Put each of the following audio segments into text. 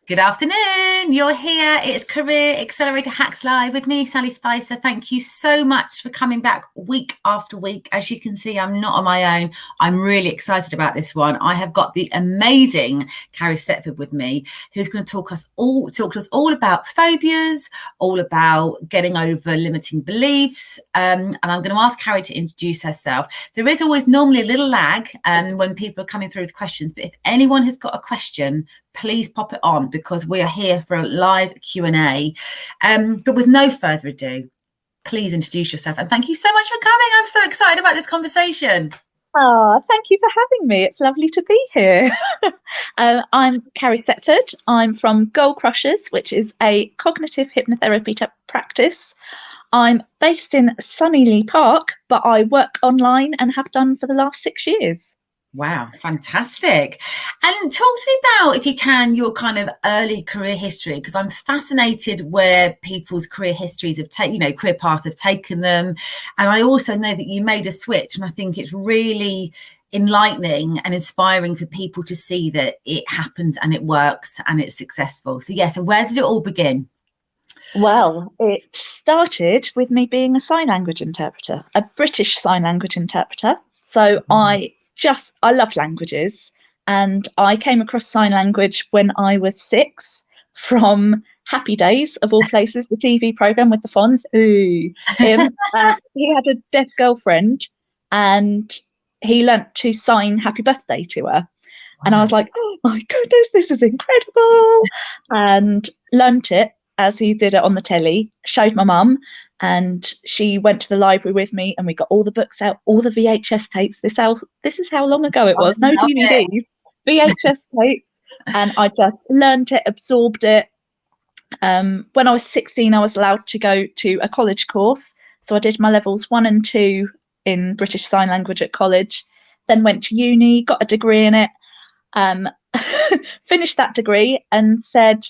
Good afternoon. You're here. It's Career Accelerator Hacks Live with me, Sally Spicer. Thank you so much for coming back week after week. As you can see, I'm not on my own. I'm really excited about this one. I have got the amazing Carrie Setford with me, who's going to talk to us all about phobias, all about getting over limiting beliefs. And I'm going to ask Carrie to introduce herself. There is always normally a little lag when people are coming through with questions, but if anyone has got a question, please pop it on, because we are here for a live Q&A. But with no further ado, please introduce yourself. And thank you so much for coming. I'm so excited about this conversation. Oh, thank you for having me. It's lovely to be here. I'm Carrie Setford. I'm from Goal Crushers, which is a cognitive hypnotherapy practice. I'm based in Sunny Lee Park, but I work online and have done for the last 6 years. Wow, fantastic. And talk to me about, if you can, your kind of early career history, because I'm fascinated where people's career histories have taken, career paths have taken them. And I also know that you made a switch, and I think it's really enlightening and inspiring for people to see that it happens and it works and it's successful. So yes, and where did it all begin? Well, it started with me being a sign language interpreter, a British sign language interpreter. So I love languages, and I came across sign language when I was 6 from Happy Days, of all places, the TV program with the Fonz. He had a deaf girlfriend, and he learnt to sign happy birthday to her. And I was like, oh my goodness, this is incredible. And learnt it as he did it on the telly, showed my mum, and she went to the library with me, and we got all the books out, all the VHS tapes. This is how long ago it was. No DVDs, VHS tapes. And I just learned it, absorbed it. When I was 16, I was allowed to go to a college course. So I did my levels 1 and 2 in British Sign Language at college, then went to uni, got a degree in it, finished that degree and said,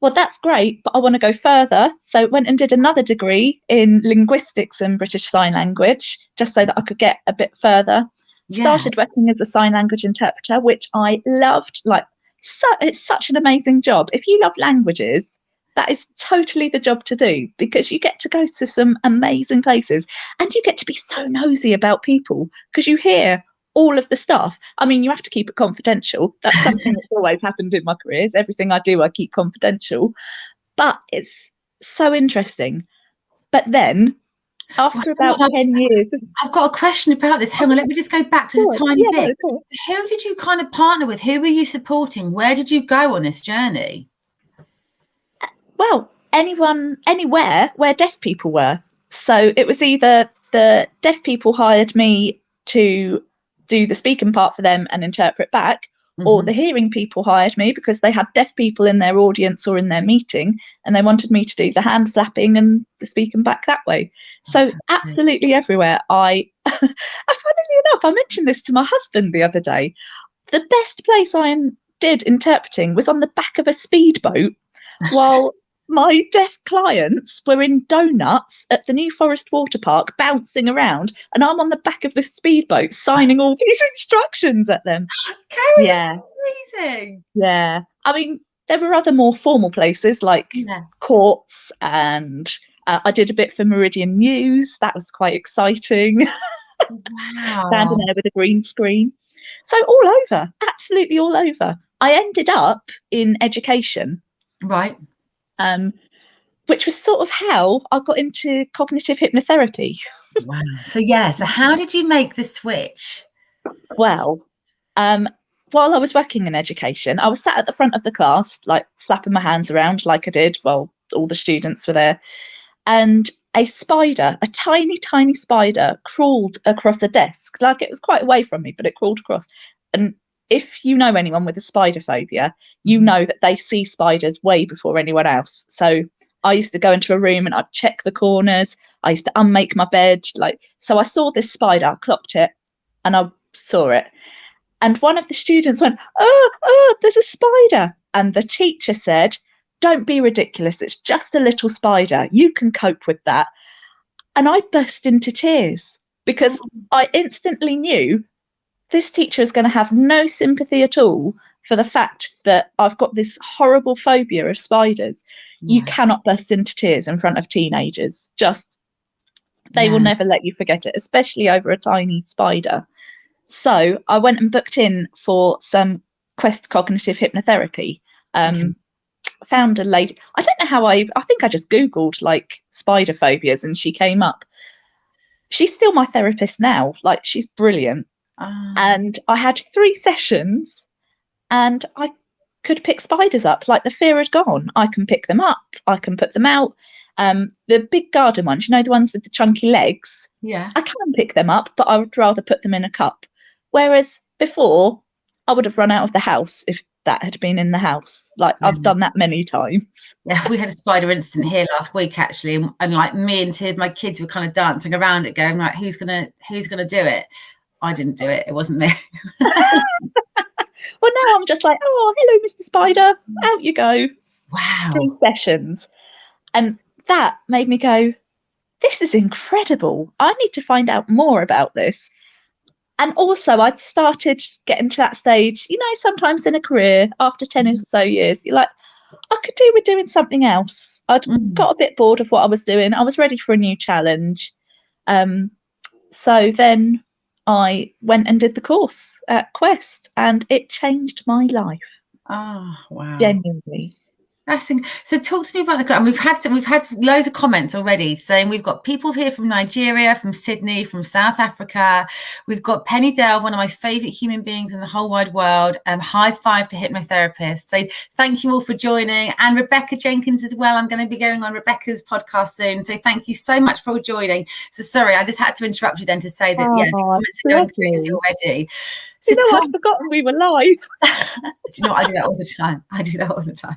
well, that's great, but I want to go further. So went and did another degree in linguistics and British Sign Language, just so that I could get a bit further. Yeah. Started working as a sign language interpreter, which I loved. It's such an amazing job. If you love languages, that is totally the job to do, because you get to go to some amazing places and you get to be so nosy about people, because you hear all of the stuff. I mean, you have to keep it confidential. That's something that's always happened in my careers. Everything I do, I keep confidential. But it's so interesting. But then, after about 10 years... I've got a question about this. Hang on, let me just go back to the tiny bit. No, who did you kind of partner with? Who were you supporting? Where did you go on this journey? Well, anywhere where deaf people were. So it was either the deaf people hired me to do the speaking part for them and interpret back, or the hearing people hired me because they had deaf people in their audience or in their meeting, and they wanted me to do the hand slapping and the speaking back that way. So absolutely everywhere. Funnily enough, I mentioned this to my husband the other day. The best place I did interpreting was on the back of a speedboat while my deaf clients were in donuts at the New Forest Water Park, bouncing around, and I'm on the back of the speedboat signing all these instructions at them. Carrie, yeah, amazing. Yeah, I mean, there were other more formal places like courts, and I did a bit for Meridian News. That was quite exciting. Wow. Standing there with a green screen. So all over, absolutely all over. I ended up in education. Right. Which was sort of how I got into cognitive hypnotherapy. Wow. So how did you make the switch? Well, while I was working in education, I was sat at the front of the class, like flapping my hands around like I did while all the students were there. And a spider, a tiny, tiny spider, crawled across a desk. Like, it was quite away from me, but it crawled across. And if you know anyone with a spider phobia, you know that they see spiders way before anyone else. So I used to go into a room and I'd check the corners. I used to unmake my bed. So I saw this spider, I clocked it, and I saw it. And one of the students went, oh, there's a spider. And the teacher said, don't be ridiculous. It's just a little spider. You can cope with that. And I burst into tears because I instantly knew this teacher is going to have no sympathy at all for the fact that I've got this horrible phobia of spiders. You cannot burst into tears in front of teenagers. They will never let you forget it, especially over a tiny spider. So I went and booked in for some Quest Cognitive Hypnotherapy. Found a lady. I don't know how I think I just Googled like spider phobias and she came up. She's still my therapist now. Like, she's brilliant. And I had 3 sessions and I could pick spiders up. Like, the fear had gone. I can pick them up. I can put them out. The big garden ones, the ones with the chunky legs. Yeah. I can pick them up, but I would rather put them in a cup. Whereas before, I would have run out of the house if that had been in the house. Like, I've done that many times. Yeah, we had a spider incident here last week actually, and like me and 2 of my kids were kind of dancing around it, going like, who's gonna do it? I didn't do it. It wasn't me. Well, now I'm just like, oh, hello, Mr. Spider. Out you go. Wow. 3 sessions. And that made me go, this is incredible. I need to find out more about this. And also, I'd started getting to that stage, sometimes in a career, after 10 or so years, you're like, I could do with doing something else. I'd got a bit bored of what I was doing. I was ready for a new challenge. So then I went and did the course at Quest, and it changed my life. Oh, wow. Genuinely. So talk to me about the, and we've had loads of comments already saying we've got people here from Nigeria, from Sydney, from South Africa. We've got Penny Dale, one of my favorite human beings in the whole wide world. High five to hypnotherapists. So thank you all for joining, and Rebecca Jenkins as well. I'm going to be going on Rebecca's podcast soon. So thank you so much for joining. So sorry, I just had to interrupt you then to say that the comments are going crazy already. So I've forgotten we were live. Do you know what? I do that all the time.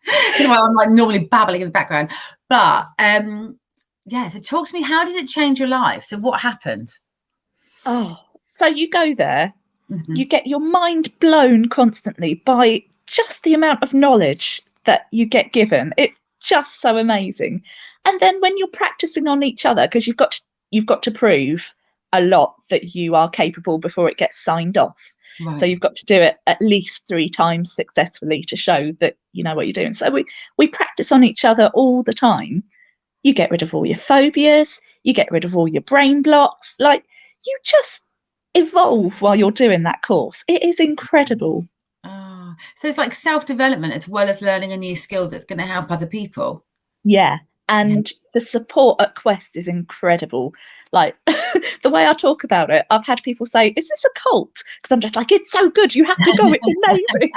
I'm like normally babbling in the background, but so talk to me, how did it change your life? So what happened? So you go there, you get your mind blown constantly by just the amount of knowledge that you get given. It's just so amazing. And then when you're practicing on each other, because you've got to prove a lot that you are capable before it gets signed off. Right. So you've got to do it at least 3 times successfully to show that you know what you're doing. So we practice on each other all the time. You get rid of all your phobias, you get rid of all your brain blocks. Like, you just evolve while you're doing that course. It is incredible. So it's like self-development as well as learning a new skill that's going to help other people. Yeah. And the support at Quest is incredible. Like, the way I talk about it, I've had people say, is this a cult? Because I'm just like, it's so good. You have to go. It's amazing.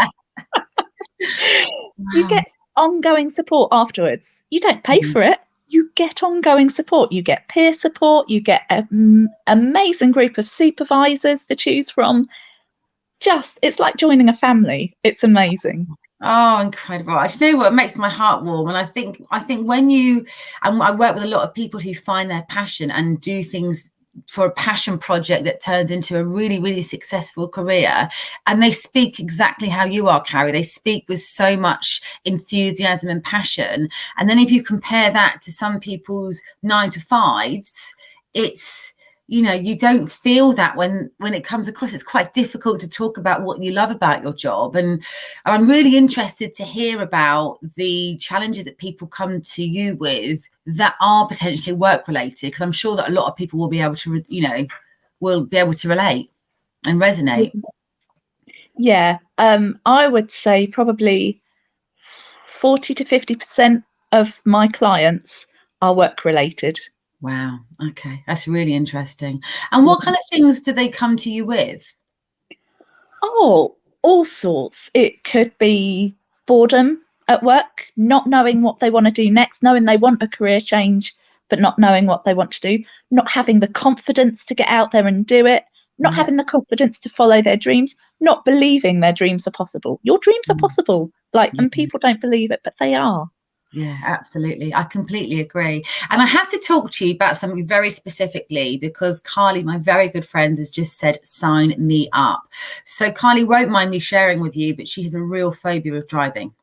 You get ongoing support afterwards. You don't pay for it. You get ongoing support. You get peer support. You get an amazing group of supervisors to choose from. It's like joining a family. It's amazing. Oh, incredible. I just know what makes my heart warm. And I think when I work with a lot of people who find their passion and do things for a passion project that turns into a really, really successful career. And they speak exactly how you are, Carrie. They speak with so much enthusiasm and passion. And then if you compare that to some people's 9-to-5s, it's, you don't feel that when it comes across. It's quite difficult to talk about what you love about your job. And I'm really interested to hear about the challenges that people come to you with that are potentially work related, because I'm sure that a lot of people will be able to, relate and resonate. Yeah. I would say probably 40 to 50% of my clients are work related. Wow. Okay. That's really interesting. And what kind of things do they come to you with? Oh, all sorts. It could be boredom at work, not knowing what they want to do next, knowing they want a career change, but not knowing what they want to do, not having the confidence to get out there and do it, not having the confidence to follow their dreams, not believing their dreams are possible. Your dreams are possible, and people don't believe it, but they are. Yeah, absolutely. I completely agree. And I have to talk to you about something very specifically, because Carly, my very good friend, has just said, sign me up. So Carly won't mind me sharing with you, but she has a real phobia of driving.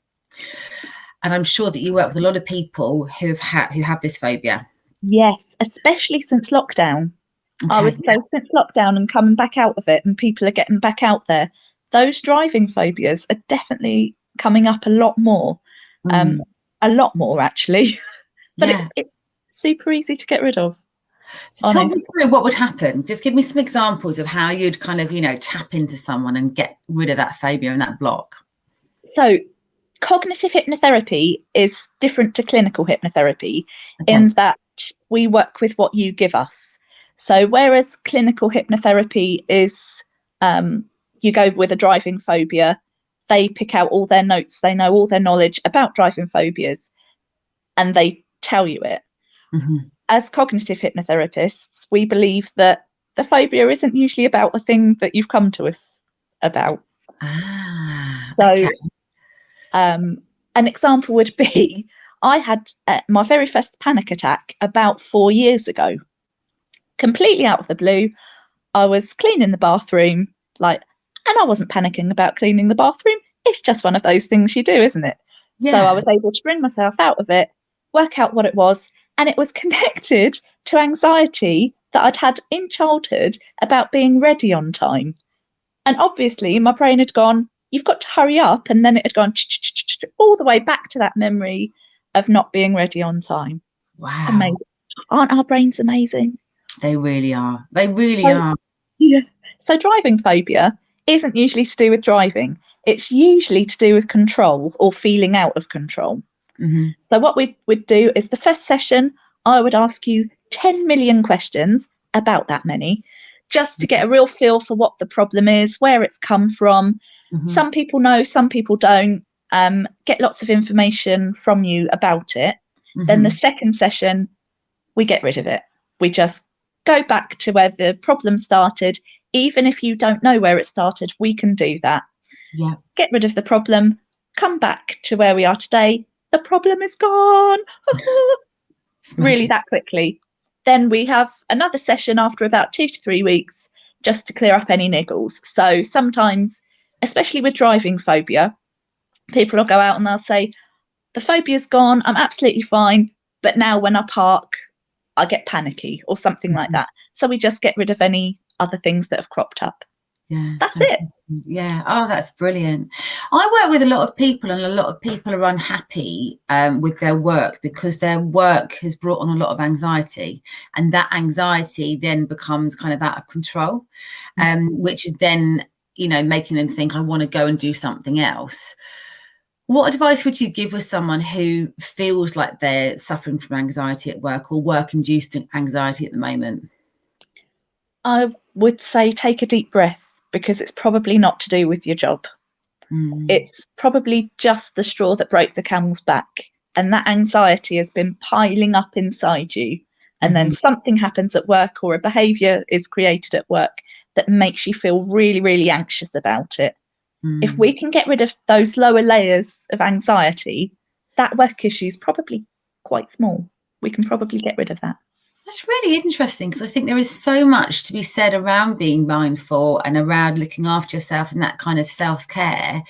And I'm sure that you work with a lot of people who have this phobia. Yes, especially since lockdown. Okay, I would say since lockdown and coming back out of it, and people are getting back out there, those driving phobias are definitely coming up a lot more. A lot more, actually. But Yeah. it's super easy to get rid of. So talk me through what would happen. Just give me some examples of how you'd kind of, tap into someone and get rid of that phobia and that block. So cognitive hypnotherapy is different to clinical hypnotherapy Okay. in that we work with what you give us. So whereas clinical hypnotherapy is you go with a driving phobia, they pick out all their notes, they know all their knowledge about driving phobias, and they tell you it. Mm-hmm. As cognitive hypnotherapists, we believe that the phobia isn't usually about a thing that you've come to us about. Okay. An example would be, I had my very first panic attack about 4 years ago, completely out of the blue. I was cleaning the bathroom, and I wasn't panicking about cleaning the bathroom. It's just one of those things you do, isn't it? Yeah. So I was able to bring myself out of it, work out what it was, and it was connected to anxiety that I'd had in childhood about being ready on time. And obviously my brain had gone, you've got to hurry up. And then it had gone all the way back to that memory of not being ready on time. Wow. Amazing. Aren't our brains amazing? They really are. They really are. Yeah. So driving phobia isn't usually to do with driving. It's usually to do with control or feeling out of control. Mm-hmm. So what we would do is the first session, I would ask you 10 million questions, about that many, just to get a real feel for what the problem is, where it's come from. Mm-hmm. Some people know, some people don't. Get lots of information from you about it. Mm-hmm. Then the second session, we get rid of it. We just go back to where the problem started. Even if you don't know where it started, we can do that. Yeah. Get rid of the problem, come back to where we are today. The problem is gone. Really that quickly. Then we have another session after about 2 to 3 weeks just to clear up any niggles. So sometimes, especially with driving phobia, people will go out and they'll say, the phobia's gone, I'm absolutely fine, but now when I park, I get panicky or something like that. So we just get rid of any other things that have cropped up. Yeah, that's it. Yeah. Oh, that's brilliant. I work with a lot of people, and a lot of people are unhappy with their work because their work has brought on a lot of anxiety, and that anxiety then becomes kind of out of control, which is then, making them think, I want to go and do something else. What advice would you give with someone who feels like they're suffering from anxiety at work or work-induced anxiety at the moment? I would say take a deep breath, because it's probably not to do with your job. It's probably just the straw that broke the camel's back, and that anxiety has been piling up inside you. And then something happens at work, or a behaviour is created at work that makes you feel really, really anxious about it. If we can get rid of those lower layers of anxiety, that work issue is probably quite small. We can probably get rid of that. That's really interesting, because I think there is so much to be said around being mindful and around looking after yourself and that kind of self-care.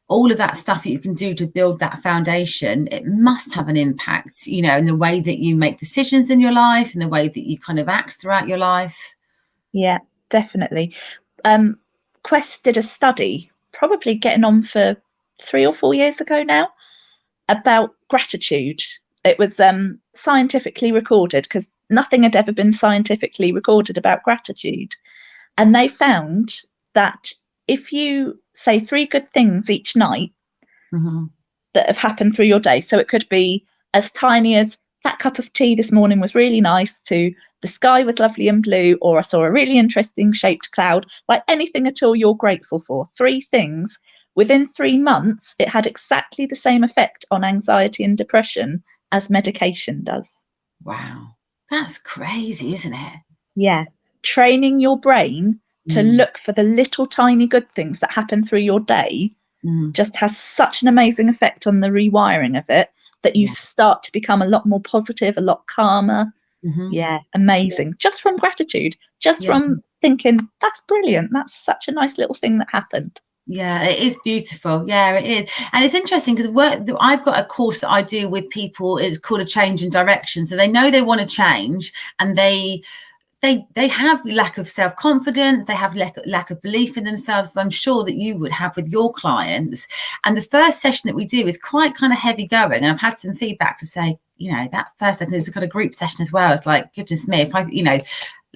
All of that stuff that you can do to build that foundation, it must have an impact, in the way that you make decisions in your life and the way that you kind of act throughout your life. Yeah, definitely. Quest did a study, probably getting on for 3 or 4 years ago now, about gratitude. It was scientifically recorded, because nothing had ever been scientifically recorded about gratitude. And they found that if you say 3 good things each night that have happened through your day, so it could be as tiny as that cup of tea this morning was really nice, to the sky was lovely and blue, or I saw a really interesting shaped cloud, like anything at all you're grateful for, 3 things, within 3 months, it had exactly the same effect on anxiety and depression as medication does. Wow. That's crazy, isn't it? Yeah. Training your brain to look for the little tiny good things that happen through your day just has such an amazing effect on the rewiring of it, that you start to become a lot more positive, a lot calmer. Yeah, amazing. Just from gratitude, just from thinking, that's brilliant. That's such a nice little thing that happened. Yeah, it is beautiful. Yeah, it is. And it's interesting because I've got a course that I do with people. It's called a change in direction. So they know they want to change, and they they have lack of self-confidence, they have lack of belief in themselves, as I'm sure that you would have with your clients. And the first session that we do is quite kind of heavy going, and I've had some feedback to say, that first session is kind of group session as well. It's like, goodness me, if I,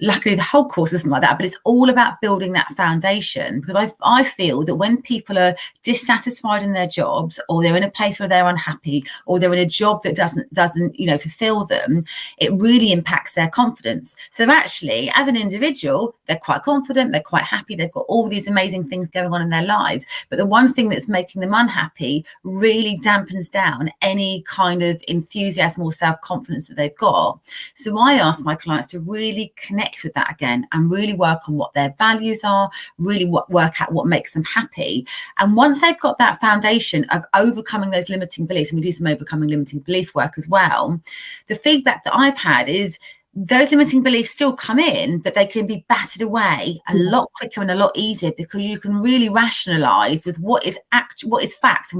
luckily the whole course isn't like that, but it's all about building that foundation, because I feel that when people are dissatisfied in their jobs, or they're in a place where they're unhappy, or they're in a job that doesn't fulfill them, it really impacts their confidence. So actually, as an individual, they're quite confident, they're quite happy, they've got all these amazing things going on in their lives, but the one thing that's making them unhappy really dampens down any kind of enthusiasm or self-confidence that they've got. So I ask my clients to really connect with that again, and really work on what their values are, really work out what makes them happy. And once they've got that foundation of overcoming those limiting beliefs, and we do some overcoming limiting belief work as well, the feedback that I've had is those limiting beliefs still come in, but they can be battered away a lot quicker and a lot easier, because you can really rationalize with what is fact and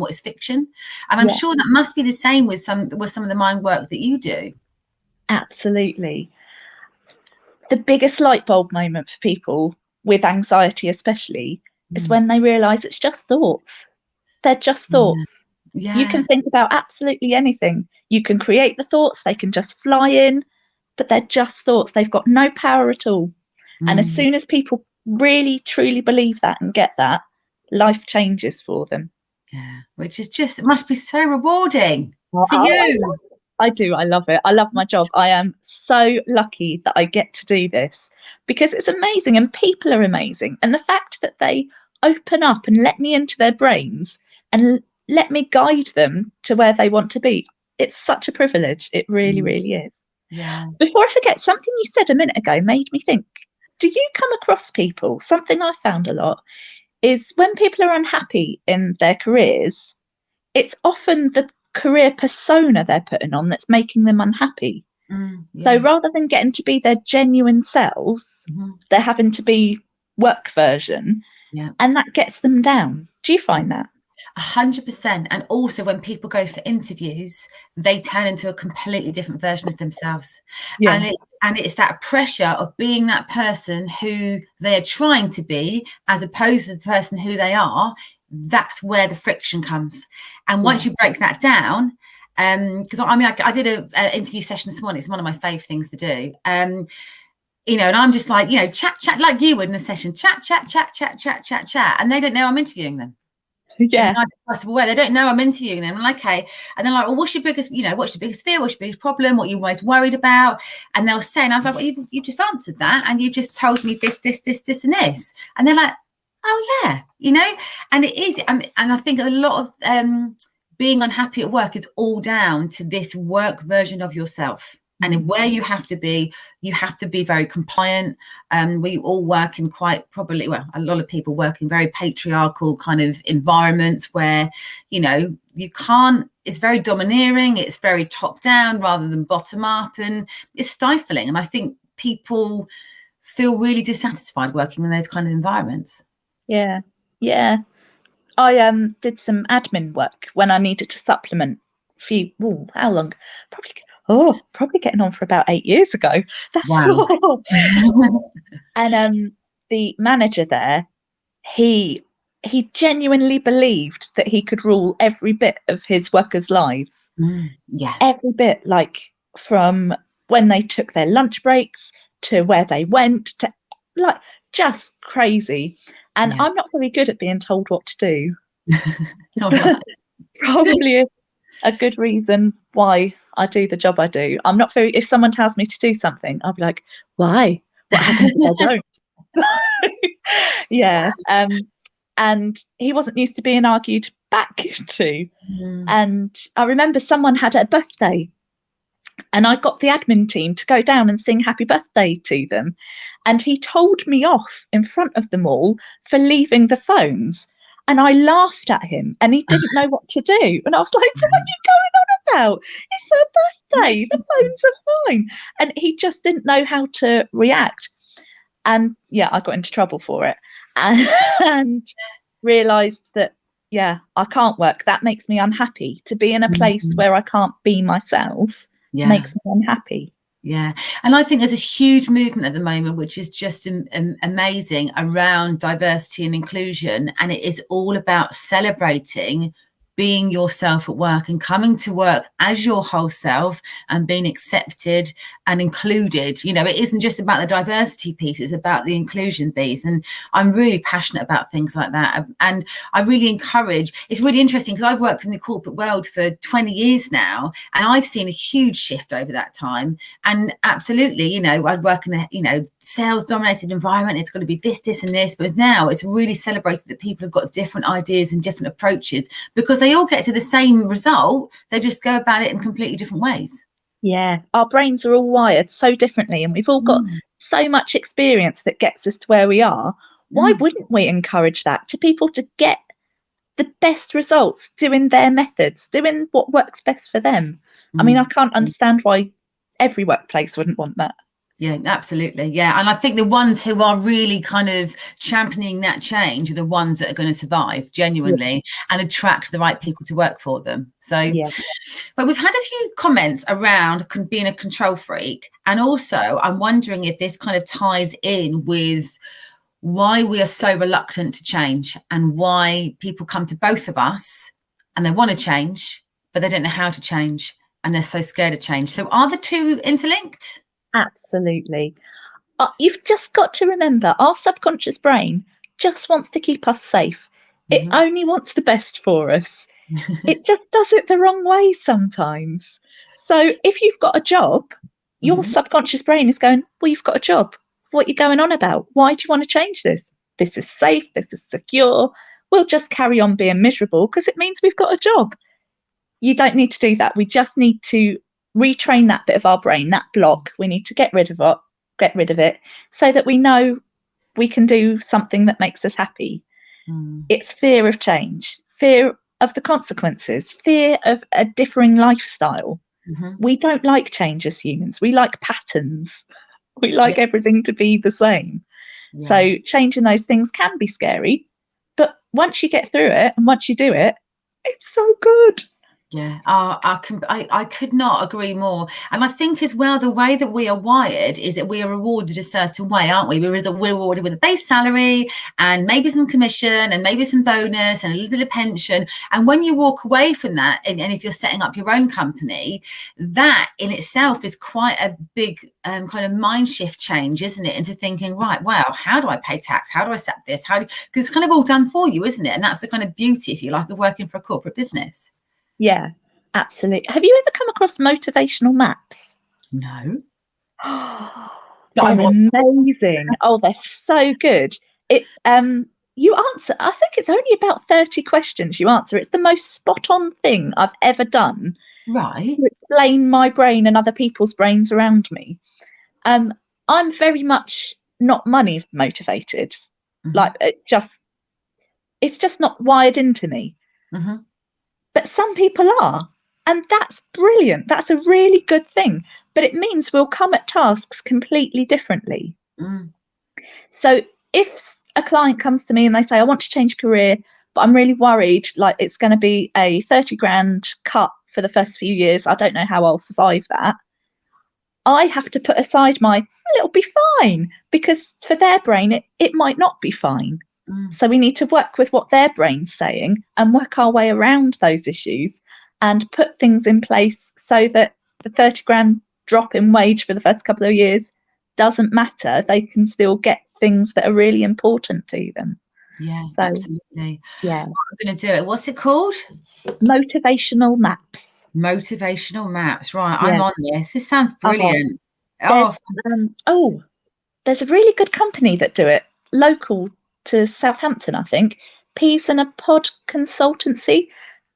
what is fiction. And I'm sure that must be the same with some of the mind work that you do. Absolutely. The biggest light bulb moment for people with anxiety especially is when they realise it's just thoughts. They're just thoughts. Yeah. You can think about absolutely anything. You can create the thoughts, they can just fly in, but they're just thoughts. They've got no power at all. And as soon as people really, truly believe that and get that, life changes for them. Yeah, which is just, it must be so rewarding for you. I do. I love it. I love my job. I am so lucky that I get to do this, because it's amazing and people are amazing. And the fact that they open up and let me into their brains and let me guide them to where they want to be, it's such a privilege. It really, really is. Yeah. Before I forget, something you said a minute ago made me think, do you come across people, something I found a lot, is when people are unhappy in their careers, it's often the career persona they're putting on that's making them unhappy. So rather than getting to be their genuine selves, they're having to be work version, and that gets them down. Do you find that? 100%. And also when people go for interviews, they turn into a completely different version of themselves. And it's that pressure of being that person who they're trying to be, as opposed to the person who they are. That's where the friction comes. And once you break that down, because I did an interview session this morning. It's one of my fave things to do. And I'm just like, chat like you would in a session, chat, and they don't know I'm interviewing them. Yeah. In the nicest possible way. They don't know I'm interviewing them. I'm like, okay. And they're like, well, what's your biggest fear? What's your biggest problem? What you're most worried about? And they'll say, and I was like, well, you just answered that, and you just told me this, and this. And they're like, oh yeah, and it is. And I think a lot of being unhappy at work is all down to this work version of yourself. And where you have to be very compliant. We all work in a lot of people work in very patriarchal kind of environments where, you can't, it's very domineering, it's very top down rather than bottom up, and it's stifling. And I think people feel really dissatisfied working in those kind of environments. Yeah. I did some admin work when I needed to supplement how long? Probably getting on for about 8 years ago. That's wow. And the manager there, he genuinely believed that he could rule every bit of his workers' lives. Every bit, like from when they took their lunch breaks to where they went, to like just crazy. And I'm not very good at being told what to do. Probably a good reason why I do the job I do. I'm not very, if someone tells me to do something, I'll be like, why? What happens if I don't? And he wasn't used to being argued back to. And I remember someone had a birthday, and I got the admin team to go down and sing happy birthday to them. And he told me off in front of them all for leaving the phones. And I laughed at him, and he didn't know what to do. And I was like, what are you going on about? It's her birthday. The phones are fine. And he just didn't know how to react. And I got into trouble for it, and realised that, I can't work. That makes me unhappy. To be in a place where I can't be myself makes me unhappy. Yeah. And I think there's a huge movement at the moment, which is just amazing, around diversity and inclusion. And it is all about celebrating being yourself at work and coming to work as your whole self and being accepted and included. You know, it isn't just about the diversity piece, it's about the inclusion piece. And I'm really passionate about things like that. And I really encourage, it's really interesting because I've worked in the corporate world for 20 years now, and I've seen a huge shift over that time. And absolutely, you know, I'd work in a, you know, sales dominated environment. It's got to be this, and this. But now it's really celebrated that people have got different ideas and different approaches, because they all get to the same result. They just go about it in completely different ways. Yeah, our brains are all wired so differently, and we've all got so much experience that gets us to where we are. Why wouldn't we encourage that, to people to get the best results, doing their methods, doing what works best for them? I mean, I can't understand why every workplace wouldn't want that. Yeah, absolutely. Yeah. And I think the ones who are really kind of championing that change are the ones that are going to survive genuinely and attract the right people to work for them. So, but we've had a few comments around being a control freak. And also, I'm wondering if this kind of ties in with why we are so reluctant to change, and why people come to both of us and they want to change, but they don't know how to change, and they're so scared of change. So are the two interlinked? Absolutely. You've just got to remember, our subconscious brain just wants to keep us safe. It only wants the best for us. It just does it the wrong way sometimes. So if you've got a job, your subconscious brain is going, well, you've got a job. What are you going on about? Why do you want to change this? This is safe. This is secure. We'll just carry on being miserable because it means we've got a job. You don't need to do that. We just need to retrain that bit of our brain, that block. We need to get rid of it so that we know we can do something that makes us happy. It's fear of change, fear of the consequences, fear of a differing lifestyle. We don't like change as humans. We like patterns. We like everything to be the same. So changing those things can be scary, but once you get through it and once you do it, it's so good. Yeah, I could not agree more. And I think as well, the way that we are wired is that we are rewarded a certain way, aren't we? We're rewarded with a base salary and maybe some commission and maybe some bonus and a little bit of pension. And when you walk away from that, and if you're setting up your own company, that in itself is quite a big kind of mind shift change, isn't it? Into thinking, right, well, how do I pay tax? How do I set this? Because it's kind of all done for you, isn't it? And that's the kind of beauty, if you like, of working for a corporate business. Yeah, absolutely. Have you ever come across motivational maps? No. They're amazing. Oh, they're so good. You answer, I think it's only about 30 questions you answer. It's the most spot on thing I've ever done. Right. To explain my brain and other people's brains around me. I'm very much not money motivated. Like it's just not wired into me. But some people are, and that's brilliant. That's a really good thing. But it means we'll come at tasks completely differently. So if a client comes to me and they say, I want to change career, but I'm really worried, like it's going to be a 30 grand cut for the first few years. I don't know how I'll survive that. I have to put aside it'll be fine, because for their brain, it might not be fine. So we need to work with what their brain's saying and work our way around those issues and put things in place so that the 30 grand drop in wage for the first couple of years doesn't matter. They can still get things that are really important to them. Yeah, so, absolutely. Yeah. I'm going to do it. What's it called? Motivational maps. Motivational maps. Right. Yeah. I'm on this. This sounds brilliant. There's a really good company that do it, local to Southampton, I think. Peas and a Pod Consultancy.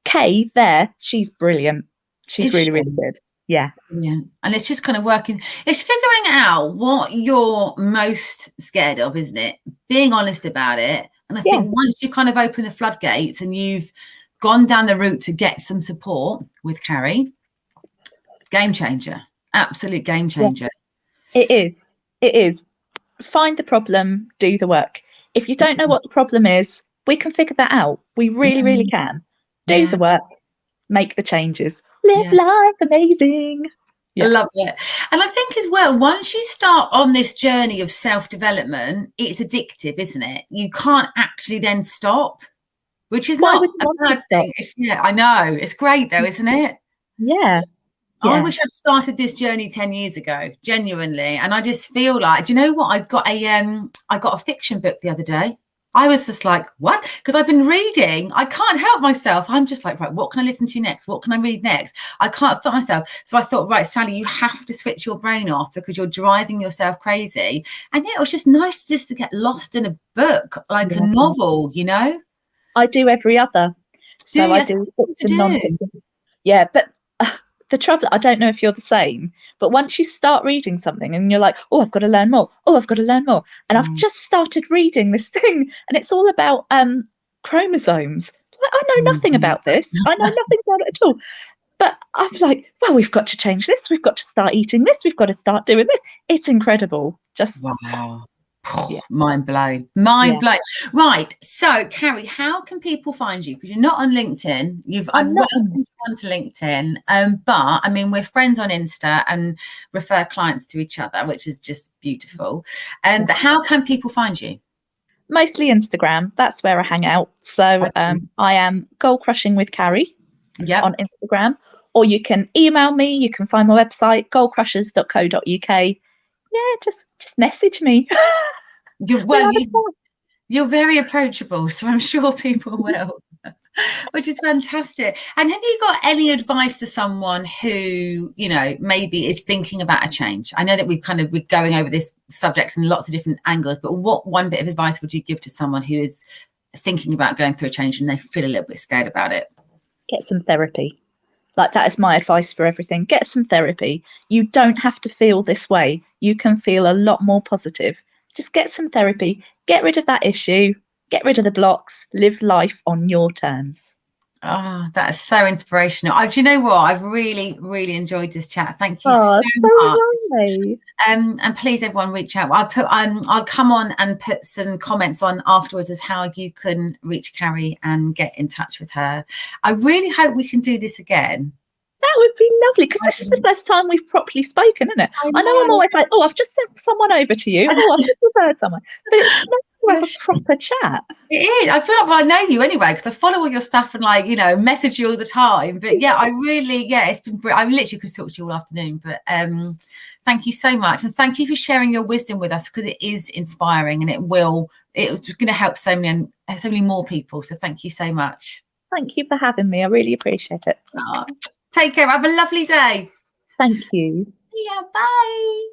Kay there, she's brilliant. She's really good. Yeah. Brilliant. And it's just kind of working. It's figuring out what you're most scared of, isn't it? Being honest about it. And I think once you kind of open the floodgates and you've gone down the route to get some support with Carrie, game changer. Absolute game changer. Yeah. It is. Find the problem, do the work. If you don't know what the problem is, we can figure that out. We really can. Do the work, make the changes, live life amazing. I love it. And I think as well, once you start on this journey of self-development, it's addictive, isn't it? You can't actually then stop, which is Why not would you a want to bad stop? thing. Yeah, I know. It's great though, isn't it? Yeah. I Yeah. wish I'd started this journey 10 years ago, genuinely. And I just feel like, do you know what? I got a fiction book the other day. I was just like, what? Because I've been reading. I can't help myself. I'm just like, right, what can I listen to next? What can I read next? I can't stop myself. So I thought, right, Sally, you have to switch your brain off because you're driving yourself crazy. And yeah, it was just nice just to get lost in a book, like a novel, you know? I do every other. So I What do to fiction, do? non-fiction. Yeah, but the trouble, I don't know if you're the same, but once you start reading something and you're like, oh, I've got to learn more. Oh, I've got to learn more. And I've just started reading this thing, and it's all about chromosomes. Like, I know nothing about this. I know nothing about it at all. But I'm like, well, we've got to change this. We've got to start eating this. We've got to start doing this. It's incredible. Just Wow. yeah, Mind blown. Mind yeah. blown. Right. So, Carrie, how can people find you? Because you're not on LinkedIn. I've I'm not welcomed you onto LinkedIn. But I mean, we're friends on Insta and refer clients to each other, which is just beautiful. But how can people find you? mostly Instagram. That's where I hang out. So I am Goal Crushing with Carrie on Instagram, or you can email me. You can find my website, goalcrushers.co.uk. Yeah, just message me. You're very approachable, so I'm sure people will. Which is fantastic. And have you got any advice to someone who, you know, maybe is thinking about a change? I know that we're going over this subject in lots of different angles, but what one bit of advice would you give to someone who is thinking about going through a change and they feel a little bit scared about it? Get some therapy. Like, that is my advice for everything. Get some therapy. You don't have to feel this way. You can feel a lot more positive. Just get some therapy. Get rid of that issue. Get rid of the blocks. Live life on your terms. Oh, that's so inspirational. Do you know what? I've really, really enjoyed this chat. Thank you Oh, so much. right. And please, everyone, reach out. I'll come on and put some comments on afterwards as how you can reach Carrie and get in touch with her. I really hope we can do this again. That would be lovely, because this is the first time we've properly spoken, isn't it? I know I'm always like, oh, I've just sent someone over to you. Oh, I've just referred someone. But it's nice to have a proper chat. It is. I feel like I know you anyway because I follow all your stuff and, like, you know, message you all the time. But yeah, it's been great. I literally could talk to you all afternoon. But thank you so much, and thank you for sharing your wisdom with us, because it is inspiring and it's going to help so many more people. So thank you so much. Thank you for having me. I really appreciate it. Take care. Have a lovely day. Thank you. Yeah. Bye.